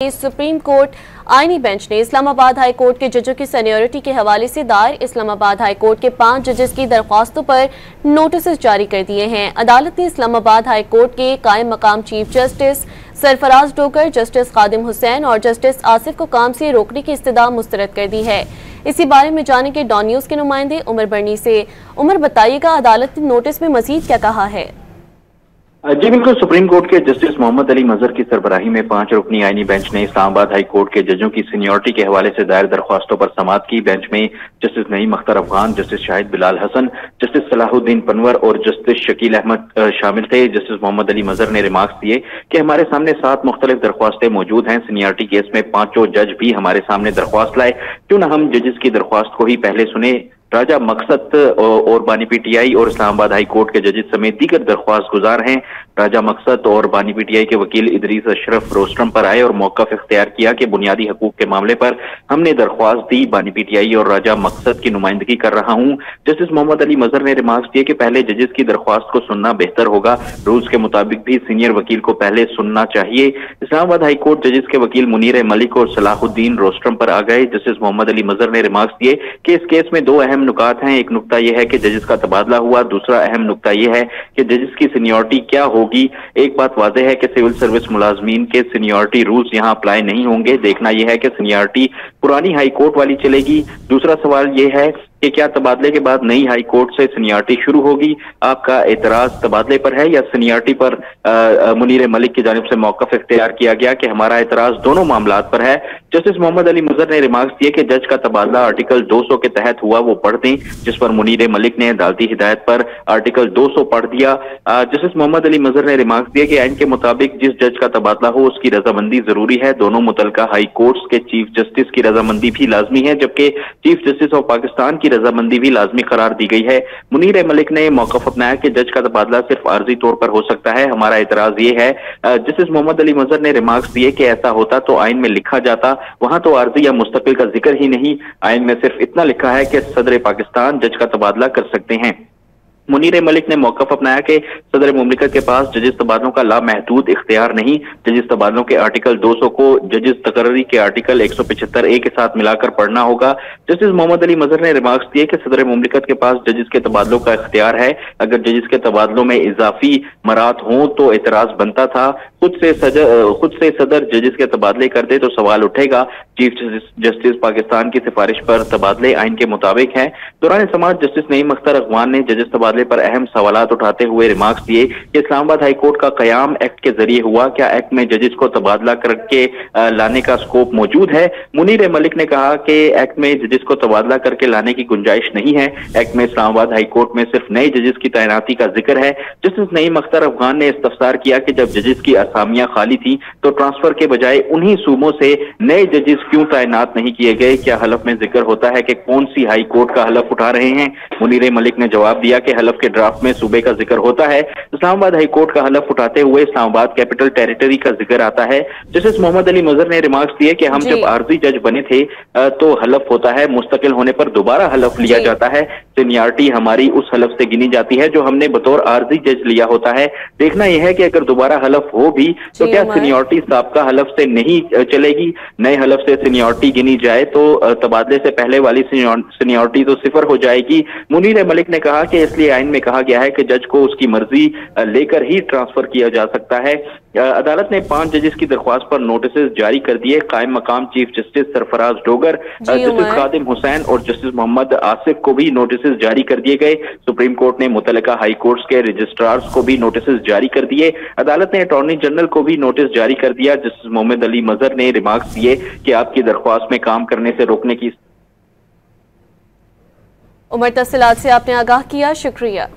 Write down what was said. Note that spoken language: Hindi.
सुप्रीम कोर्ट आईनी बेंच ने इस्लामाबाद हाई कोर्ट के जजों की सीनियरिटी के हवाले से दायर इस्लामाबाद हाई कोर्ट के 5 जजेस की दरख्वास्तों पर नोटिस जारी कर दिए हैं। अदालत ने इस्लामाबाद हाई कोर्ट के कायम मकाम chief justice Sarfaraz Dogar, justice Khadim Hussain और जस्टिस आसिफ को काम से रोकने की इस्तदा मुस्तरद कर दी है। इसी बारे में जाने के डॉन न्यूज के नुमाइंदे उमर बर्नी से। उमर, बताइएगा अदालत ने नोटिस में मजीद क्या कहा है? जी बिल्कुल, सुप्रीम कोर्ट के जस्टिस मोहम्मद अली मजहर की सरबराही में 5 रुकनी आईनी बेंच ने इस्लामाबाद हाई कोर्ट के जजों की सीनियरिटी के हवाले से दायर दरख्वास्तों पर समाअत की। बेंच में justice Naeem Akhtar Afghan, justice Shahid Bilal Hasan, justice Salahuddin Panwar और जस्टिस शकील अहमद शामिल थे। जस्टिस मोहम्मद अली मजहर ने रिमार्क्स दिए कि हमारे सामने 7 मुख्तलिफ दरख्वास्तें मौजूद हैं। सीनियरिटी केस में 5 जज भी हमारे सामने दरख्वास्त लाए, क्यों न हम जजेस की दरख्वास्त को ही पहले सुने। राजा मकसद और बानी पीटीआई और इस्लामाबाद हाई कोर्ट के जजेस समेत दीगर दरख्वास्त गुजार हैं। राजा मकसद और बानी पीटीआई के वकील इदरीस अशरफ रोस्ट्रम पर आए और मौक़िफ़ इख्तियार किया कि बुनियादी हकूक के मामले पर हमने दरख्वास्त दी। बानी पीटीआई और राजा मकसद की नुमाइंदगी कर रहा हूं। जस्टिस मोहम्मद अली मजहर ने रिमार्क्स दिए कि पहले जजेस की दरख्वास्त को सुनना बेहतर होगा। रूल्स के मुताबिक भी सीनियर वकील को पहले सुनना चाहिए। इस्लामाबाद हाई कोर्ट जजेस के वकील मुनीर मलिक और सलाहुद्दीन रोस्ट्रम पर आ गए। जस्टिस मोहम्मद अली मजहर ने रिमार्क्स दिए कि इस केस में 2 अहम नुकात हैं। एक नुकता यह है कि जजेस का तबादला हुआ, दूसरा अहम नुकता यह है कि जजेस की सीनियरिटी क्या होगी। एक बात वाज़ेह है कि सिविल सर्विस मुलाजमीन के सीनियरिटी रूल्स यहाँ अप्लाई नहीं होंगे। देखना यह है कि सीनियरिटी पुरानी हाई कोर्ट वाली चलेगी। दूसरा सवाल यह है कि क्या तबादले के बाद नई हाई कोर्ट से सीनियरिटी शुरू होगी। आपका एतराज तबादले पर है या सीनियरिटी पर? मुनीर मलिक की जानिब से मौक़िफ़ इख्तियार किया गया कि हमारा एतराज दोनों मामलात पर है। जस्टिस मोहम्मद अली मजहर ने रिमार्क्स दिए कि जज का तबादला आर्टिकल 200 के तहत हुआ, वो पढ़ दें, जिस पर मुनीर मलिक ने अदालती हिदायत पर आर्टिकल 200 पढ़ दिया। जस्टिस मोहम्मद अली मजहर ने रिमार्क्स दिए कि आइन के मुताबिक जिस जज का तबादला हो उसकी रजामंदी जरूरी है। दोनों मुतलका हाई कोर्ट्स के चीफ जस्टिस की रजामंदी भी लाजमी है, जबकि चीफ जस्टिस ऑफ पाकिस्तान की रजामंदी भी लाजमी करार दी गई है। मुनीर मलिक ने मौक़िफ़ अपनाया कि जज का तबादला सिर्फ आर्जी तौर पर हो सकता है। हमारा एतराज ये है। जस्टिस मोहम्मद अली मजहर ने रिमार्क्स दिए कि ऐसा होता तो आइन में लिखा जाता, वहां तो आर्जी या मुस्तकिल का जिक्र ही नहीं। आइन में सिर्फ इतना लिखा है कि सदर पाकिस्तान जज का तबादला कर सकते हैं। मुनीर मलिक ने मौक़िफ़ अपनाया कि सदर मुमलिकत के पास जजेस तबादलों का लामहदूद इख्तियार नहीं। जजेस तबादलों के आर्टिकल 200 को जजेस तकर्री के आर्टिकल 175A के साथ मिलाकर पढ़ना होगा। जस्टिस मोहम्मद अली मजहर ने रिमार्क्स दिए कि सदर मुमलिकत के पास जजेस के तबादलों का इख्तियार है। अगर जजेस के तबादलों में इजाफी मरात हों तो एतराज बनता था। खुद से सदर जजेस के तबादले कर दे तो सवाल उठेगा। चीफ जस्टिस पाकिस्तान की सिफारिश पर तबादले आइन के मुताबिक है। दौरान समाअत जस्टिस नईम अख्तर अफगान ने जजेस तबादले पर अहम सवालात उठाते हुए रिमार्क्स दिए कि इस्लामाबाद हाई कोर्ट का कयाम एक्ट के जरिए हुआ, क्या एक्ट में जजेस को तबादला करके लाने का स्कोप मौजूद है? मुनीर मलिक ने कहा कि एक्ट में जजेस को तबादला करके लाने की गुंजाइश नहीं है। एक्ट में इस्लामाबाद हाई कोर्ट में सिर्फ नए जजेस की तैनाती का जिक्र है। जस्टिस नईम अख्तर अफगान ने इस्तफसार किया कि जब जजेस की असामियां खाली थी तो ट्रांसफर के बजाय उन्हीं सूबों से नए जजेस क्यों तैनात नहीं किए गए? क्या हलफ में जिक्र होता है कि कौन सी हाई कोर्ट का हलफ उठा रहे हैं? मुनीर मलिक ने जवाब दिया कि हलफ के ड्राफ्ट में सूबे का जिक्र होता है। इस्लामाबाद हाई कोर्ट का हलफ उठाते हुए इस्लामाबाद कैपिटल टेरिटरी का जिक्र आता है। जस्टिस मोहम्मद अली मजहर ने रिमार्क्स दिए कि हम जब आर्जी जज बने थे तो हलफ होता है, मुस्तकिल होने पर दोबारा हलफ लिया जाता है। सीनियरिटी हमारी उस हलफ से गिनी जाती है जो हमने बतौर आर्जी जज लिया होता है। देखना यह है कि अगर दोबारा हलफ हो भी तो क्या सीनियरिटी साबका हलफ से नहीं चलेगी? नए हलफ से सीनियरिटी गिनी जाए तो तबादले से पहले वाली सीनियरिटी तो सिफर हो जाएगी। मुनीर मलिक ने कहा कि इसलिए आइन में कहा गया है कि जज को उसकी मर्जी लेकर ही ट्रांसफर किया जा सकता है। अदालत ने 5 जजेस की दरख्वास्त पर नोटिस जारी कर दिए। कायम मकाम chief justice Sarfaraz Dogar, justice Khadim Hussain और जस्टिस मोहम्मद आसिफ को भी नोटिस जारी कर दिए गए। सुप्रीम कोर्ट ने मुतलका हाई कोर्ट्स के रजिस्ट्रार्स को भी नोटिस जारी कर दिए। अदालत ने अटॉर्नी जनरल को भी नोटिस जारी कर दिया। जस्टिस मोहम्मद अली मजहर ने रिमार्क्स दिए कि आपकी दरख्वास्त में काम करने से रोकने की। उमर, तफसीलात से आपने आगाह किया, शुक्रिया।